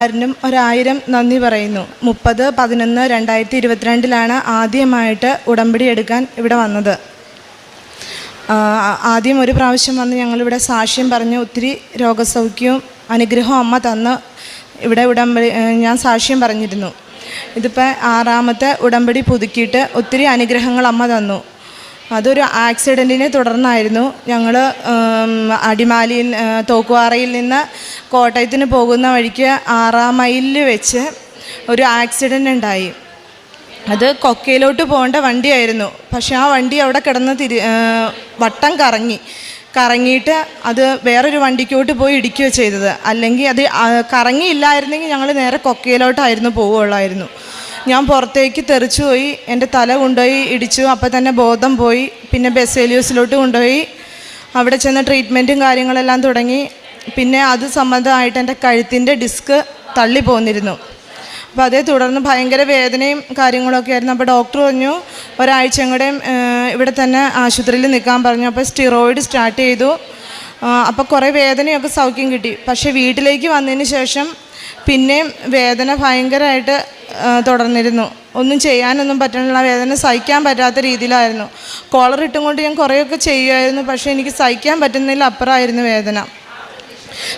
ഒരായിരം നന്ദി പറയുന്നു. 30/11/2022 ആദ്യമായിട്ട് ഉടമ്പടി എടുക്കാൻ ഇവിടെ വന്നത്. ആദ്യം ഒരു പ്രാവശ്യം വന്ന് ഞങ്ങളിവിടെ സാക്ഷ്യം പറഞ്ഞ് ഒത്തിരി രോഗസൗഖ്യവും അനുഗ്രഹവും അമ്മ തന്ന് ഇവിടെ ഞാൻ സാക്ഷ്യം പറഞ്ഞിരുന്നു. ഇതിപ്പോൾ 6ാമത്തെ ഉടമ്പടി പുതുക്കിയിട്ട് ഒത്തിരി അനുഗ്രഹങ്ങൾ അമ്മ തന്നു. അതൊരു ആക്സിഡൻറ്റിനെ തുടർന്നായിരുന്നു. ഞങ്ങൾ അടിമാലിയിൽ തോക്കുപാറയിൽ നിന്ന് കോട്ടയത്തിന് പോകുന്ന വഴിക്ക് 6ാം മൈലിൽ വെച്ച് ഒരു ആക്സിഡൻ്റ് ഉണ്ടായി. അത് കൊക്കയിലോട്ട് പോകേണ്ട വണ്ടിയായിരുന്നു. പക്ഷേ ആ വണ്ടി അവിടെ കിടന്ന് വട്ടം കറങ്ങിയിട്ട് അത് വേറൊരു വണ്ടിക്കോട്ട് പോയി ഇടിക്കുകയോ ചെയ്തത്. അല്ലെങ്കിൽ അത് കറങ്ങിയില്ലായിരുന്നെങ്കിൽ ഞങ്ങൾ നേരെ കൊക്കയിലോട്ടായിരുന്നു പോവുകയുള്ളായിരുന്നു. ഞാൻ പുറത്തേക്ക് തെറിച്ചു പോയി. എൻ്റെ തല കൊണ്ടുപോയി ഇടിച്ചു. അപ്പോൾ തന്നെ ബോധം പോയി. പിന്നെ ബെസേലിയോസിലോട്ട് കൊണ്ടുപോയി. അവിടെ ചെന്ന് ട്രീറ്റ്മെൻറ്റും കാര്യങ്ങളെല്ലാം തുടങ്ങി. പിന്നെ അത് സംബന്ധമായിട്ട് എൻ്റെ കഴുത്തിൻ്റെ ഡിസ്ക് തള്ളി പോന്നിരുന്നു. അപ്പോൾ അതേ തുടർന്ന് ഭയങ്കര വേദനയും കാര്യങ്ങളൊക്കെ ആയിരുന്നു. അപ്പോൾ ഡോക്ടർ പറഞ്ഞു ഒരാഴ്ചയും കൂടെ ഇവിടെ തന്നെ ആശുപത്രിയിൽ നിൽക്കാൻ പറഞ്ഞു. അപ്പോൾ സ്റ്റിറോയിഡ് സ്റ്റാർട്ട് ചെയ്തു. അപ്പോൾ കുറേ വേദനയൊക്കെ സൗഖ്യം കിട്ടി. പക്ഷേ വീട്ടിലേക്ക് വന്നതിന് ശേഷം പിന്നെയും വേദന ഭയങ്കരമായിട്ട് തുടർന്നിരുന്നു. ഒന്നും ചെയ്യാനൊന്നും പറ്റുന്നില്ല. വേദന സഹിക്കാൻ പറ്റാത്ത രീതിയിലായിരുന്നു. കോളറിട്ടും കൊണ്ട് ഞാൻ കുറേയൊക്കെ ചെയ്യുമായിരുന്നു. പക്ഷേ എനിക്ക് സഹിക്കാൻ പറ്റുന്നതിൽ അപ്പുറമായിരുന്നു വേദന.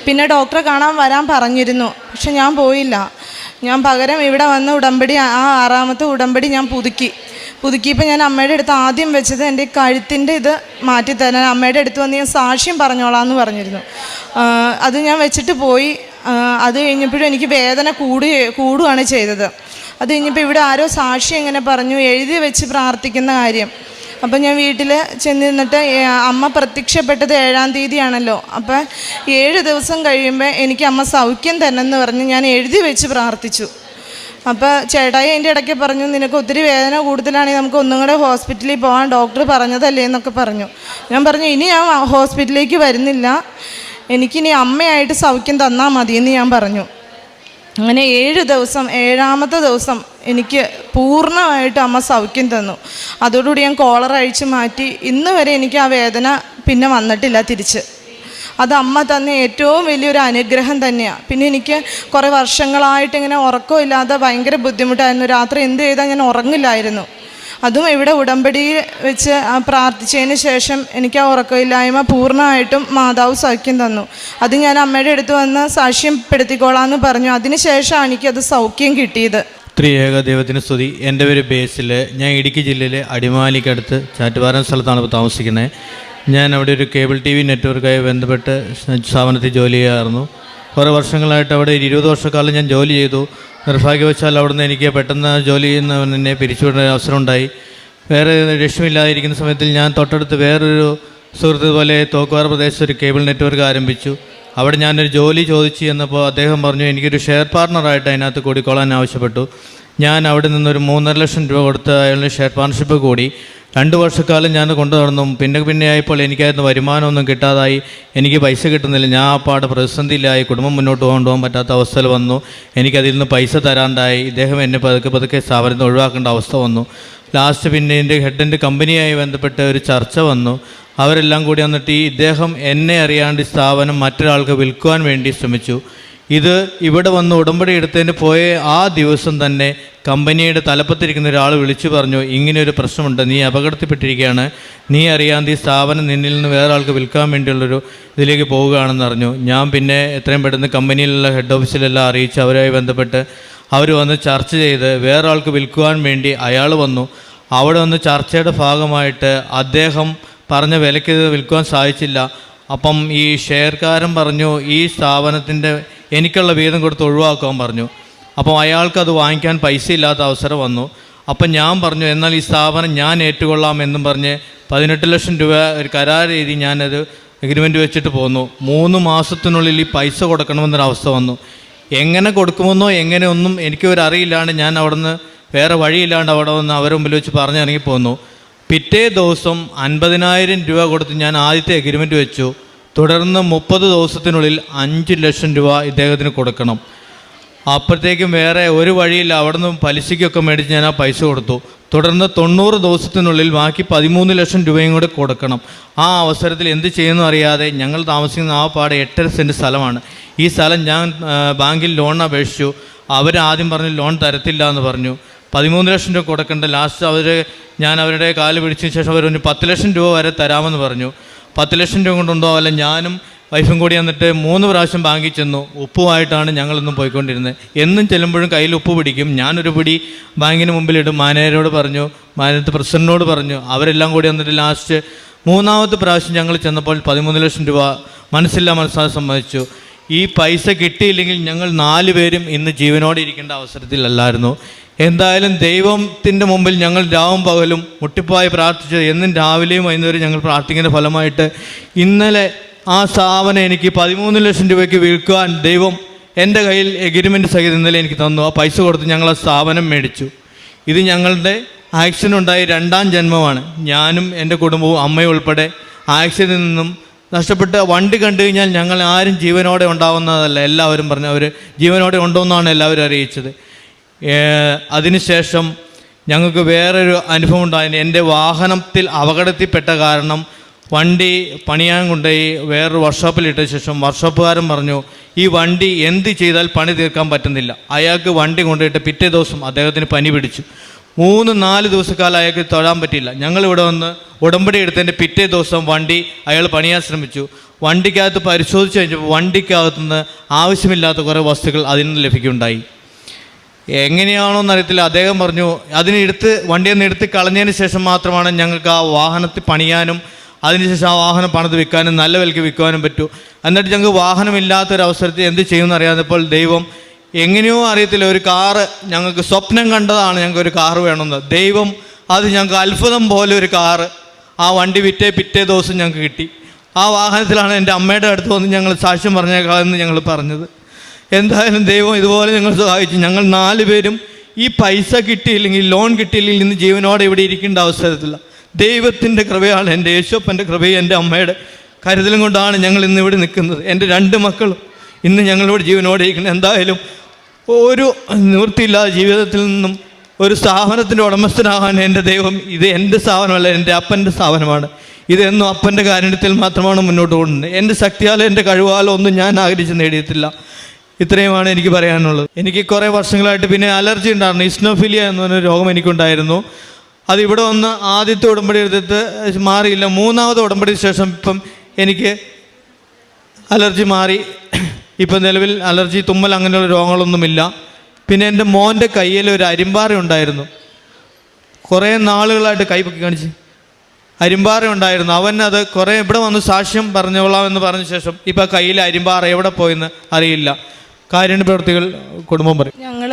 പിന്നെ ഡോക്ടറെ കാണാൻ വരാൻ പറഞ്ഞിരുന്നു. പക്ഷെ ഞാൻ പോയില്ല. ഞാൻ പകരം ഇവിടെ വന്ന് ഉടമ്പടി 6ാമത്തെ ഉടമ്പടി ഞാൻ പുതുക്കിയപ്പോൾ ഞാൻ അമ്മയുടെ അടുത്ത് ആദ്യം വെച്ചത് എൻ്റെ കഴുത്തിൻ്റെ ഇത് മാറ്റിത്തരാൻ അമ്മയുടെ അടുത്ത് വന്ന് ഞാൻ സാക്ഷ്യം പറഞ്ഞോളാം എന്ന് പറഞ്ഞിരുന്നു. അത് ഞാൻ വെച്ചിട്ട് പോയി. അത് കഴിഞ്ഞപ്പോഴും എനിക്ക് വേദന കൂടുകയാണ് ചെയ്തത്. അത് കഴിഞ്ഞപ്പോൾ ഇവിടെ ആരോ സാക്ഷ്യം ഇങ്ങനെ പറഞ്ഞു, എഴുതി വെച്ച് പ്രാർത്ഥിക്കുന്ന കാര്യം. അപ്പം ഞാൻ വീട്ടിൽ ചെന്നിരുന്നിട്ട് അമ്മ പ്രത്യക്ഷപ്പെട്ടത് 7ാം തീയതിയാണല്ലോ. അപ്പം 7 ദിവസം കഴിയുമ്പോൾ എനിക്ക് അമ്മ സൗഖ്യം തന്നെന്ന് പറഞ്ഞ് ഞാൻ എഴുതി വെച്ച് പ്രാർത്ഥിച്ചു. അപ്പോൾ ചേട്ടായി എൻ്റെ ഇടയ്ക്ക് പറഞ്ഞു, നിനക്ക് ഒത്തിരി വേദന കൂടുതലാണെങ്കിൽ നമുക്ക് ഒന്നും കൂടെ ഹോസ്പിറ്റലിൽ പോകാൻ ഡോക്ടർ പറഞ്ഞതല്ലേ എന്നൊക്കെ പറഞ്ഞു. ഞാൻ പറഞ്ഞു ഇനി ഞാൻ ഹോസ്പിറ്റലിലേക്ക് വരുന്നില്ല, എനിക്കിനി അമ്മയായിട്ട് സൗഖ്യം തന്നാൽ മതിയെന്ന് ഞാൻ പറഞ്ഞു. അങ്ങനെ 7 ദിവസം 7ാമത്തെ ദിവസം എനിക്ക് പൂർണ്ണമായിട്ട് അമ്മ സൗഖ്യം തന്നു. അതോടുകൂടി ഞാൻ കോളർ അഴിച്ച് മാറ്റി. ഇന്ന് വരെ എനിക്ക് ആ വേദന പിന്നെ വന്നിട്ടില്ല തിരിച്ച്. അത് അമ്മ തന്ന ഏറ്റവും വലിയൊരു അനുഗ്രഹം തന്നെയാണ്. പിന്നെ എനിക്ക് കുറേ വർഷങ്ങളായിട്ട് ഇങ്ങനെ ഉറക്കമില്ലാതെ ഭയങ്കര ബുദ്ധിമുട്ടായിരുന്നു. രാത്രി എന്ത് ചെയ്താൽ ഞാൻ ഉറങ്ങില്ലായിരുന്നു. അതും ഇവിടെ ഉടമ്പടി വെച്ച് പ്രാർത്ഥിച്ചതിന് ശേഷം എനിക്ക് ആ ഉറക്കമില്ലായ്മ പൂർണ്ണമായിട്ടും മാതാവ് സൗഖ്യം തന്നു. അത് ഞാൻ അമ്മയുടെ അടുത്ത് വന്ന് സാക്ഷ്യപ്പെടുത്തിക്കോളാമെന്ന് പറഞ്ഞു. അതിനുശേഷമാണ് എനിക്കത് സൗഖ്യം കിട്ടിയത്. ത്രിയേക ദൈവത്തിന് സ്തുതി. എൻ്റെ പേര് ബേസിൽ. ഞാൻ ഇടുക്കി ജില്ലയിലെ അടിമാലിക്കടുത്ത് ചാറ്റുപാറ സ്ഥലത്താണ് ഇപ്പോൾ താമസിക്കുന്നത്. ഞാൻ അവിടെ ഒരു കേബിൾ TV നെറ്റ്വർക്കായി ബന്ധപ്പെട്ട് സ്ഥാപനത്തിൽ ജോലി ചെയ്യാറുന്നു. കുറേ വർഷങ്ങളായിട്ട് അവിടെ 20 വർഷക്കാലം ഞാൻ ജോലി ചെയ്തു. നിർഭാഗ്യവശാൽ അവിടുന്ന് എനിക്ക് പെട്ടെന്ന് ജോലി ചെയ്യുന്നവനെ പിരിച്ചുവിടാൻ അവസരമുണ്ടായി. വേറെ ലക്ഷ്യമില്ലാതിരിക്കുന്ന സമയത്തിൽ ഞാൻ തൊട്ടടുത്ത് വേറൊരു സുഹൃത്ത് പോലെ തോക്കുപാറ പ്രദേശത്ത് ഒരു കേബിൾ നെറ്റ്വർക്ക് ആരംഭിച്ചു. അവിടെ ഞാനൊരു ജോലി ചോദിച്ചു എന്നപ്പോൾ അദ്ദേഹം പറഞ്ഞു എനിക്കൊരു ഷെയർ പാർട്ണറായിട്ട് അതിനകത്ത് കൂടിക്കൊള്ളാൻ ആവശ്യപ്പെട്ടു. ഞാൻ അവിടെ നിന്നൊരു 3.5 ലക്ഷം രൂപ കൊടുത്ത് അയാളുടെ ഷെയർ പാർട്ണർഷിപ്പ് കൂടി 2 വർഷക്കാലം ഞാൻ കൊണ്ടു നടന്നു. പിന്നെ ആയപ്പോൾ എനിക്കായിരുന്നു വരുമാനമൊന്നും കിട്ടാതായി. എനിക്ക് പൈസ കിട്ടുന്നില്ല. ഞാൻ ആ പാട് പ്രതിസന്ധിയിലായി. കുടുംബം മുന്നോട്ട് കൊണ്ടുപോകാൻ പറ്റാത്ത അവസ്ഥയിൽ വന്നു. എനിക്കതിൽ നിന്ന് പൈസ തരാണ്ടായി. ഇദ്ദേഹം എന്നെ പതുക്കെ സ്ഥാപനത്തിൽ ഒഴിവാക്കേണ്ട അവസ്ഥ വന്നു. ലാസ്റ്റ് പിന്നെ എൻ്റെ ഹെഡിൻ്റെ കമ്പനിയായി ബന്ധപ്പെട്ട് ഒരു ചർച്ച വന്നു. അവരെല്ലാം കൂടി വന്നിട്ട് ഇദ്ദേഹം എന്നെ അറിയാണ്ട് സ്ഥാപനം മറ്റൊരാൾക്ക് വിൽക്കുവാൻ വേണ്ടി ശ്രമിച്ചു. ഇത് ഇവിടെ വന്ന് ഉടമ്പടി എടുത്തതിന് പോയ ആ ദിവസം തന്നെ കമ്പനിയുടെ തലപ്പത്തിരിക്കുന്ന ഒരാൾ വിളിച്ചു പറഞ്ഞു, ഇങ്ങനെയൊരു പ്രശ്നമുണ്ട്, നീ അപകടത്തിൽപ്പെട്ടിരിക്കുകയാണ്, നീ അറിയാതെ ഈ സ്ഥാപനം നിന്നിൽ നിന്ന് വേറെ ആൾക്ക് വിൽക്കാൻ വേണ്ടിയുള്ളൊരു ഇതിലേക്ക് പോവുകയാണെന്ന് അറിഞ്ഞു. ഞാൻ പിന്നെ എത്രയും പെട്ടെന്ന് കമ്പനിയിലുള്ള ഹെഡ് ഓഫീസിലെല്ലാം അറിയിച്ച് അവരുമായി ബന്ധപ്പെട്ട് അവർ വന്ന് ചർച്ച ചെയ്ത് വേറെ ആൾക്ക് വിൽക്കുവാൻ വേണ്ടി അയാൾ വന്നു. അവിടെ വന്ന് ചർച്ചയുടെ ഭാഗമായിട്ട് അദ്ദേഹം പറഞ്ഞ വിലയ്ക്ക് ഇത് വിൽക്കുവാൻ സാധിച്ചില്ല. അപ്പം ഈ ഷെയർക്കാരൻ പറഞ്ഞു ഈ സ്ഥാപനത്തിൻ്റെ എനിക്കുള്ള വീതം കൊടുത്ത് ഒഴിവാക്കാൻ പറഞ്ഞു. അപ്പം അയാൾക്കത് വാങ്ങിക്കാൻ പൈസ ഇല്ലാത്ത അവസരം വന്നു. അപ്പം ഞാൻ പറഞ്ഞു എന്നാൽ ഈ സ്ഥാപനം ഞാൻ ഏറ്റുകൊള്ളാം എന്നും പറഞ്ഞ് 18 ലക്ഷം രൂപ ഒരു കരാർ എഴുതി ഞാനത് എഗ്രിമെൻറ്റ് വെച്ചിട്ട് പോന്നു. 3 മാസത്തിനുള്ളിൽ ഈ പൈസ കൊടുക്കണമെന്നൊരവസ്ഥ വന്നു. എങ്ങനെ കൊടുക്കുമെന്നോ എങ്ങനെയൊന്നും എനിക്കൊരറിയില്ലാണ്ട് ഞാൻ അവിടെ നിന്ന് വേറെ വഴിയില്ലാണ്ട് അവിടെ വന്ന് അവരെ മുമ്പിൽ വെച്ച് പറഞ്ഞിറങ്ങി പോന്നു. പിറ്റേ ദിവസം 50,000 രൂപ കൊടുത്ത് ഞാൻ ആദ്യത്തെ എഗ്രിമെൻറ്റ് വെച്ചു. തുടർന്ന് 30 ദിവസത്തിനുള്ളിൽ 5 ലക്ഷം രൂപ ഇദ്ദേഹത്തിന് കൊടുക്കണം. അപ്പോഴത്തേക്കും വേറെ ഒരു വഴിയില്ല, അവിടെ നിന്ന് പലിശയ്ക്കൊക്കെ മേടിച്ച് ഞാൻ ആ പൈസ കൊടുത്തു. തുടർന്ന് 90 ദിവസത്തിനുള്ളിൽ ബാക്കി 13 ലക്ഷം രൂപയും കൂടെ കൊടുക്കണം. ആ അവസരത്തിൽ എന്ത് ചെയ്യുന്നു അറിയാതെ ഞങ്ങൾ താമസിക്കുന്ന ആ പാടെ 8.5 സെൻറ്റ് സ്ഥലമാണ്. ഈ സ്ഥലം ഞാൻ ബാങ്കിൽ ലോണിന് അപേക്ഷിച്ചു. അവരാദ്യം പറഞ്ഞു ലോൺ തരത്തില്ല എന്ന് പറഞ്ഞു. 13 ലക്ഷം രൂപ കൊടുക്കേണ്ട. ലാസ്റ്റ് ഞാൻ അവരുടെ കാല് പിടിച്ചതിന് ശേഷം അവർ 10 ലക്ഷം രൂപ വരെ തരാമെന്ന് പറഞ്ഞു. 10 ലക്ഷം രൂപ കൊണ്ടുണ്ടോ അല്ല, ഞാനും വൈഫും കൂടി എന്നിട്ട് 3 പ്രാവശ്യം ബാങ്കിൽ ചെന്നു. ഉപ്പുമായിട്ടാണ് ഞങ്ങളൊന്നും പോയിക്കൊണ്ടിരുന്നത്. എന്നും ചെല്ലുമ്പോഴും കയ്യിൽ ഉപ്പ് പിടിക്കും. ഞാനൊരു പിടി ബാങ്കിന് മുമ്പിലിടും. മാനേജരോട് പറഞ്ഞു, മാനേജർ പ്രസിഡന്റിനോട് പറഞ്ഞു. അവരെല്ലാം കൂടി വന്നിട്ട് ലാസ്റ്റ് 3ാമത്തെ പ്രാവശ്യം ഞങ്ങൾ ചെന്നപ്പോൾ 13 ലക്ഷം രൂപ മനസ്സാതെ സമ്മതിച്ചു. ഈ പൈസ കിട്ടിയില്ലെങ്കിൽ ഞങ്ങൾ 4 പേരും ഇന്ന് ജീവനോടെ ഇരിക്കേണ്ട അവസരത്തിലല്ലായിരുന്നു. എന്തായാലും ദൈവത്തിൻ്റെ മുമ്പിൽ ഞങ്ങൾ രാവും പകലും മുട്ടിപ്പായി പ്രാർത്ഥിച്ചത്, എന്നും രാവിലെയും വൈകുന്നേരം ഞങ്ങൾ പ്രാർത്ഥിക്കുന്ന ഫലമായിട്ട് ഇന്നലെ ആ സ്ഥാപനം എനിക്ക് 13 ലക്ഷം രൂപയ്ക്ക് വിൽക്കുവാൻ ദൈവം എൻ്റെ കയ്യിൽ എഗ്രിമെൻറ്റ് സഹിതം ഇന്നലെ എനിക്ക് തന്നു. ആ പൈസ കൊടുത്ത് ഞങ്ങൾ ആ സ്ഥാപനം മേടിച്ചു. ഇത് ഞങ്ങളുടെ ആക്സിഡൻ്റുണ്ടായി 2ാം ജന്മമാണ്. ഞാനും എൻ്റെ കുടുംബവും അമ്മയും ഉൾപ്പെടെ ആക്സിഡൻറ്റിൽ നിന്നും നഷ്ടപ്പെട്ട വണ്ടി കണ്ടു കഴിഞ്ഞാൽ ഞങ്ങൾ ആരും ജീവനോടെ ഉണ്ടാവുന്നതല്ല. എല്ലാവരും പറഞ്ഞു അവർ ജീവനോടെ ഉണ്ടോയെന്നാണ് എല്ലാവരും അറിയിച്ചത്. അതിനുശേഷം ഞങ്ങൾക്ക് വേറൊരു അനുഭവം ഉണ്ടായിരുന്നു. എൻ്റെ വാഹനത്തിൽ അപകടത്തിൽപ്പെട്ട കാരണം വണ്ടി പണിയാൻ കൊണ്ടുപോയി വേറൊരു വർക്ക്ഷോപ്പിലിട്ട ശേഷം വർക്ക്ഷോപ്പുകാരൻ പറഞ്ഞു ഈ വണ്ടി എന്ത് ചെയ്താൽ പണി തീർക്കാൻ പറ്റുന്നില്ല. അയാൾക്ക് വണ്ടി കൊണ്ടുപോയിട്ട് പിറ്റേ ദിവസം അദ്ദേഹത്തിന് പനി പിടിച്ചു. 3-4 ദിവസക്കാലം അയാൾക്ക് തൊഴാൻ പറ്റിയില്ല. ഞങ്ങളിവിടെ വന്ന് ഉടമ്പടി എടുത്തതിൻ്റെ പിറ്റേ ദിവസം വണ്ടി അയാൾ പണിയാൻ ശ്രമിച്ചു. വണ്ടിക്കകത്ത് പരിശോധിച്ച് കഴിഞ്ഞപ്പോൾ വണ്ടിക്കകത്തുനിന്ന് ആവശ്യമില്ലാത്ത കുറേ വസ്തുക്കൾ അതിൽ നിന്ന് ലഭിക്കുകയുണ്ടായി. എങ്ങനെയാണോന്നറിയത്തില്ല. അദ്ദേഹം പറഞ്ഞു വണ്ടിയിൽ നിന്ന് എടുത്ത് കളഞ്ഞതിന് ശേഷം മാത്രമാണ് ഞങ്ങൾക്ക് ആ വാഹനത്തിൽ പണിയാനും അതിനുശേഷം ആ വാഹനം പണിത് വിൽക്കാനും നല്ല വിലയ്ക്ക് വിൽക്കുവാനും പറ്റൂ. എന്നിട്ട് ഞങ്ങൾക്ക് വാഹനമില്ലാത്തൊരവസരത്തിൽ എന്ത് ചെയ്യുമെന്ന് അറിയാത്തപ്പോൾ ദൈവം എങ്ങനെയോ അറിയത്തില്ല ഒരു കാറ് ഞങ്ങൾക്ക് സ്വപ്നം കണ്ടതാണ്. ഞങ്ങൾക്ക് ഒരു കാറ് വേണമെന്ന്. ദൈവം അത് ഞങ്ങൾക്ക് അത്ഭുതം പോലെ ഒരു കാറ് ആ വണ്ടി പിറ്റേ ദിവസം ഞങ്ങൾക്ക് കിട്ടി. ആ വാഹനത്തിലാണ് എൻ്റെ അമ്മയുടെ അടുത്ത് വന്ന് ഞങ്ങൾ സാക്ഷ്യം പറഞ്ഞേക്കാമെന്ന് ഞങ്ങൾ പറഞ്ഞത്. എന്തായാലും ദൈവം ഇതുപോലെ ഞങ്ങൾ സഹായിച്ചു. ഞങ്ങൾ 4 പേരും ഈ പൈസ കിട്ടിയില്ലെങ്കിൽ, ലോൺ കിട്ടിയില്ലെങ്കിൽ ഇന്ന് ജീവനോടെ ഇവിടെ ഇരിക്കേണ്ട അവസരത്തില്ല. ദൈവത്തിൻ്റെ കൃപയാണ്, എൻ്റെ യേശുപ്പൻ്റെ കൃപയും എൻ്റെ അമ്മയുടെ കരുതലും കൊണ്ടാണ് ഞങ്ങൾ ഇന്ന് ഇവിടെ നിൽക്കുന്നത്. എൻ്റെ 2 മക്കളും ഇന്ന് ഞങ്ങളിവിടെ ജീവനോടെ ഇരിക്കുന്നത്. എന്തായാലും ഒരു നിവൃത്തിയില്ലാതെ ജീവിതത്തിൽ നിന്നും ഒരു സ്ഥാപനത്തിൻ്റെ ഉടമസ്ഥനാകാൻ എൻ്റെ ദൈവം, ഇത് എൻ്റെ സ്ഥാപനമല്ല, എൻ്റെ അപ്പൻ്റെ സ്ഥാപനമാണ്. ഇതെന്നും അപ്പൻ്റെ കാരുണ്യത്തിൽ മാത്രമാണ് മുന്നോട്ട് പോകുന്നത്. എൻ്റെ ശക്തിയാലോ എൻ്റെ കഴിവാലോ ഒന്നും ഞാൻ ആഗ്രഹിച്ച് നേടിയിട്ടില്ല. ഇത്രയുമാണ് എനിക്ക് പറയാനുള്ളത്. എനിക്ക് കുറേ വർഷങ്ങളായിട്ട് പിന്നെ അലർജി ഉണ്ടായിരുന്നു. ഇസ്നോഫിലിയ എന്ന് പറഞ്ഞൊരു രോഗം എനിക്കുണ്ടായിരുന്നു. അതിവിടെ വന്ന് ആദ്യത്തെ ഉടമ്പടി എടുത്തിട്ട് മാറിയില്ല. 3ാമത്തെ ഉടമ്പടിക്ക് ശേഷം ഇപ്പം എനിക്ക് അലർജി മാറി. ഇപ്പം നിലവിൽ അലർജി, തുമ്മൽ അങ്ങനെയുള്ള രോഗങ്ങളൊന്നുമില്ല. പിന്നെ എൻ്റെ മോൻ്റെ കയ്യിൽ ഒരു അരിമ്പാറ ഉണ്ടായിരുന്നു. കുറേ നാളുകളായിട്ട് കൈ പൊക്കി കാണിച്ച് അരിമ്പാറ ഉണ്ടായിരുന്നു. അവൻ അത് കുറേ ഇവിടെ വന്ന് സാക്ഷ്യം പറഞ്ഞോളാം എന്ന് പറഞ്ഞ ശേഷം ഇപ്പം കയ്യിൽ അരിമ്പാറ എവിടെ പോയെന്ന് അറിയില്ല. കാരുണ്യ പ്രവൃത്തികൾ കുടുംബം പറയും. ഞങ്ങൾ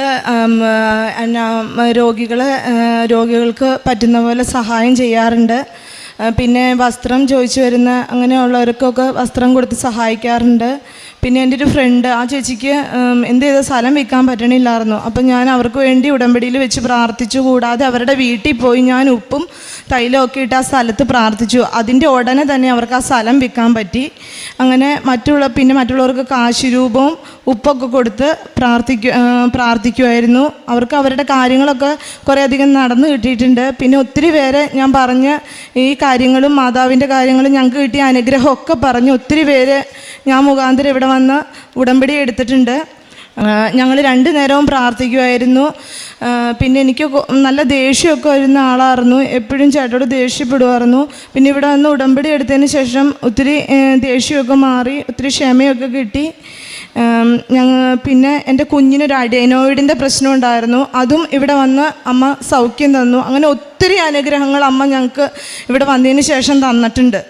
രോഗികൾക്ക് പറ്റുന്ന പോലെ സഹായം ചെയ്യാറുണ്ട്. പിന്നെ വസ്ത്രം ചോദിച്ചു വരുന്ന അങ്ങനെയുള്ളവർക്കൊക്കെ വസ്ത്രം കൊടുത്ത് സഹായിക്കാറുണ്ട്. പിന്നെ എൻ്റെ ഒരു ഫ്രണ്ട്, ആ ചേച്ചിക്ക് എന്ത് ചെയ്ത സ്ഥലം വിൽക്കാൻ പറ്റണില്ലായിരുന്നു. അപ്പം ഞാൻ അവർക്ക് വേണ്ടി ഉടമ്പടിയിൽ വെച്ച് പ്രാർത്ഥിച്ചു. കൂടാതെ അവരുടെ വീട്ടിൽ പോയി ഞാൻ ഉപ്പും തൈലമൊക്കെ ഇട്ട് ആ സ്ഥലത്ത് പ്രാർത്ഥിച്ചു. അതിൻ്റെ ഉടനെ തന്നെ അവർക്ക് ആ സ്ഥലം വിൽക്കാൻ പറ്റി. അങ്ങനെ മറ്റുള്ളവർക്ക് കാശുരൂപവും ഉപ്പൊക്കെ കൊടുത്ത് പ്രാർത്ഥിക്കുമായിരുന്നു. അവർക്ക് അവരുടെ കാര്യങ്ങളൊക്കെ കുറേ അധികം നടന്നു കിട്ടിയിട്ടുണ്ട്. പിന്നെ ഒത്തിരി പേരെ ഞാൻ പറഞ്ഞ് ഈ കാര്യങ്ങളും മാതാവിൻ്റെ കാര്യങ്ങളും ഞങ്ങൾക്ക് കിട്ടിയ അനുഗ്രഹമൊക്കെ പറഞ്ഞ് ഒത്തിരി പേര് ഞാൻ മുഖാന്തരം ഇവിടെ വന്ന് ഉടമ്പടി എടുത്തിട്ടുണ്ട്. ഞങ്ങൾ 2 നേരവും പ്രാർത്ഥിക്കുമായിരുന്നു. പിന്നെ എനിക്ക് നല്ല ദേഷ്യമൊക്കെ വരുന്ന ആളായിരുന്നു. എപ്പോഴും ചേട്ടോട് ദേഷ്യപ്പെടുമായിരുന്നു. പിന്നെ ഇവിടെ വന്ന് ഉടമ്പടി എടുത്തതിന് ശേഷം ഒത്തിരി ദേഷ്യമൊക്കെ മാറി, ഒത്തിരി ക്ഷമയൊക്കെ കിട്ടി. പിന്നെ എൻ്റെ കുഞ്ഞിനൊരു അഡേനോയിഡിൻ്റെ പ്രശ്നം ഉണ്ടായിരുന്നു. അതും ഇവിടെ വന്ന് അമ്മ സൗഖ്യം തന്നു. അങ്ങനെ ഒത്തിരി അനുഗ്രഹങ്ങൾ അമ്മ ഞങ്ങൾക്ക് ഇവിടെ വന്നതിന് ശേഷം തന്നിട്ടുണ്ട്.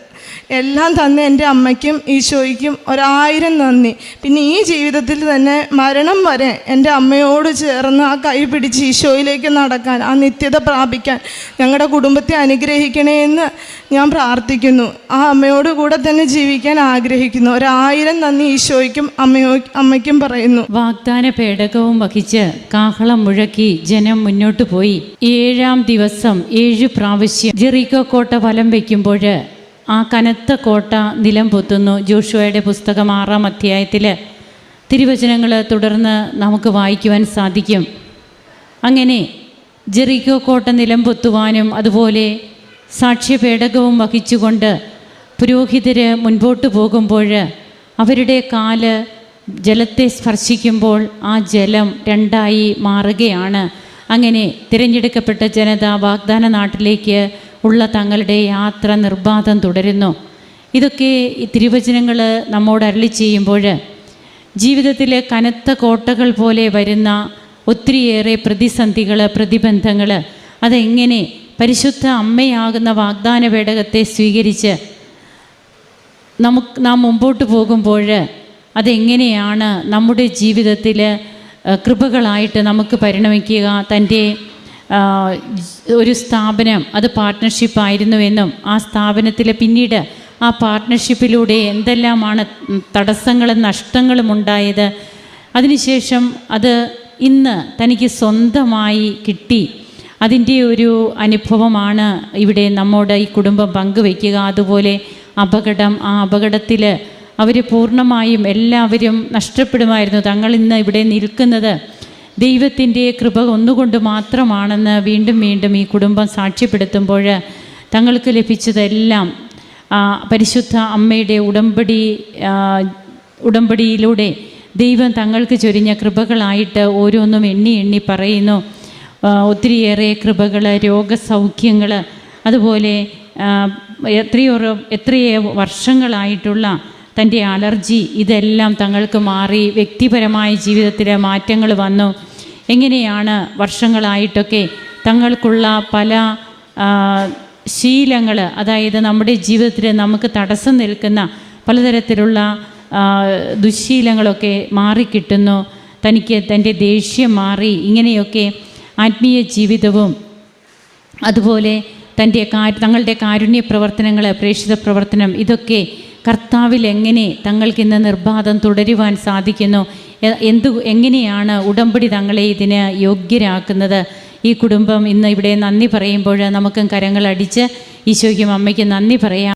എല്ലാം തന്ന എൻ്റെ അമ്മയ്ക്കും ഈശോയ്ക്കും 1000 നന്ദി. പിന്നെ ഈ ജീവിതത്തിൽ തന്നെ മരണം വരെ എൻ്റെ അമ്മയോട് ചേർന്ന് ആ കൈ പിടിച്ച് ഈശോയിലേക്ക് നടക്കാൻ, ആ നിത്യത പ്രാപിക്കാൻ ഞങ്ങളുടെ കുടുംബത്തെ അനുഗ്രഹിക്കണേ എന്ന് ഞാൻ പ്രാർത്ഥിക്കുന്നു. ആ അമ്മയോട് കൂടെ തന്നെ ജീവിക്കാൻ ആഗ്രഹിക്കുന്നു. 1000 നന്ദി ഈശോയ്ക്കും അമ്മയ്ക്കും പറയുന്നു. വാഗ്ദാന പേടകവും വഹിച്ച് കാഹളം മുഴക്കി ജനം മുന്നോട്ട് പോയി. 7-ാം ദിവസം 7 പ്രാവശ്യം ജെറിക്കോ കോട്ട വലം വയ്ക്കുമ്പോൾ ആ കനത്ത കോട്ട നിലം പൊത്തുന്നു. ജോഷുവയുടെ പുസ്തകം 6-ാം അധ്യായത്തിൽ തിരുവചനങ്ങൾ തുടർന്ന് നമുക്ക് വായിക്കുവാൻ സാധിക്കും. അങ്ങനെ ജെറിക്കോ കോട്ട നിലംപൊത്തുവാനും അതുപോലെ സാക്ഷ്യപേടകവും വഹിച്ചുകൊണ്ട് പുരോഹിതർ മുൻപോട്ട് പോകുമ്പോൾ അവരുടെ കാല് ജലത്തെ സ്പർശിക്കുമ്പോൾ ആ ജലം രണ്ടായി മാറുകയാണ്. അങ്ങനെ തിരഞ്ഞെടുക്കപ്പെട്ട ജനത വാഗ്ദാന നാട്ടിലേക്ക് ഉള്ള തങ്ങളുടെ യാത്ര നിർബാധം തുടരുന്നു. ഇതൊക്കെ ഈ തിരുവചനങ്ങൾ നമ്മോട് അരുളി ചെയ്യുമ്പോൾ ജീവിതത്തിലെ കനത്ത കോട്ടകൾ പോലെ വരുന്ന ഒത്തിരിയേറെ പ്രതിസന്ധികൾ, പ്രതിബന്ധങ്ങൾ, അതെങ്ങനെ പരിശുദ്ധ അമ്മയാകുന്ന വാഗ്ദാന പേടകത്തെ സ്വീകരിച്ച് നാം മുമ്പോട്ട് പോകുമ്പോൾ അതെങ്ങനെയാണ് നമ്മുടെ ജീവിതത്തിൽ കൃപകളായിട്ട് നമുക്ക് പരിണമിക്കുക. തൻ്റെ ഒരു സ്ഥാപനം അത് പാർട്ട്ണർഷിപ്പായിരുന്നുവെന്നും ആ സ്ഥാപനത്തിൽ പിന്നീട് ആ പാർട്ട്ണർഷിപ്പിലൂടെ എന്തെല്ലാമാണ് തടസ്സങ്ങളും നഷ്ടങ്ങളും ഉണ്ടായത്, അതിനുശേഷം അത് ഇന്ന് തനിക്ക് സ്വന്തമായി കിട്ടി. അതിൻ്റെ ഒരു അനുഭവമാണ് ഇവിടെ നമ്മോട് ഈ കുടുംബം പങ്കുവയ്ക്കുക. അതുപോലെ അപകടം, ആ അപകടത്തിൽ അവർ പൂർണ്ണമായും എല്ലാവരും നഷ്ടപ്പെടുമായിരുന്നു. തങ്ങൾ ഇന്ന് ഇവിടെ നിൽക്കുന്നത് ദൈവത്തിൻ്റെ കൃപ ഒന്നുകൊണ്ട് മാത്രമാണെന്ന് വീണ്ടും വീണ്ടും ഈ കുടുംബം സാക്ഷ്യപ്പെടുത്തുമ്പോൾ തങ്ങൾക്ക് ലഭിച്ചതെല്ലാം പരിശുദ്ധ അമ്മയുടെ ഉടമ്പടിയിലൂടെ ദൈവം തങ്ങൾക്ക് ചൊരിഞ്ഞ കൃപകളായിട്ട് ഓരോന്നും എണ്ണി എണ്ണി പറയുന്നു. ഒത്തിരിയേറെ കൃപകൾ, രോഗസൗഖ്യങ്ങൾ, അതുപോലെ എത്രയോ വർഷങ്ങളായിട്ടുള്ള തൻ്റെ അലർജി, ഇതെല്ലാം തങ്ങൾക്ക് മാറി. വ്യക്തിപരമായ ജീവിതത്തിൽ മാറ്റങ്ങൾ വന്നു. എങ്ങനെയാണ് വർഷങ്ങളായിട്ടൊക്കെ തങ്ങൾക്കുള്ള പല ശീലങ്ങൾ, അതായത് നമ്മുടെ ജീവിതത്തിൽ നമുക്ക് തടസ്സം നിൽക്കുന്ന പലതരത്തിലുള്ള ദുശ്ശീലങ്ങളൊക്കെ മാറിക്കിട്ടുന്നു. തനിക്ക് തൻ്റെ ദേഷ്യം മാറി. ഇങ്ങനെയൊക്കെ ആത്മീയ ജീവിതവും അതുപോലെ തങ്ങളുടെ കാരുണ്യ പ്രവർത്തനങ്ങൾ, പ്രേക്ഷിത പ്രവർത്തനം, ഇതൊക്കെ കർത്താവിൽ എങ്ങനെ തങ്ങൾക്കിന്ന് നിർബാധം തുടരുവാൻ സാധിക്കുന്നു, എങ്ങനെയാണ് ഉടമ്പടി തങ്ങളെ ഇതിന് യോഗ്യരാക്കുന്നത്. ഈ കുടുംബം ഇന്ന് ഇവിടെ നന്ദി പറയുമ്പോൾ നമുക്കും കരങ്ങളടിച്ച് ഈശോയ്ക്കും അമ്മയ്ക്കും നന്ദി പറയാം.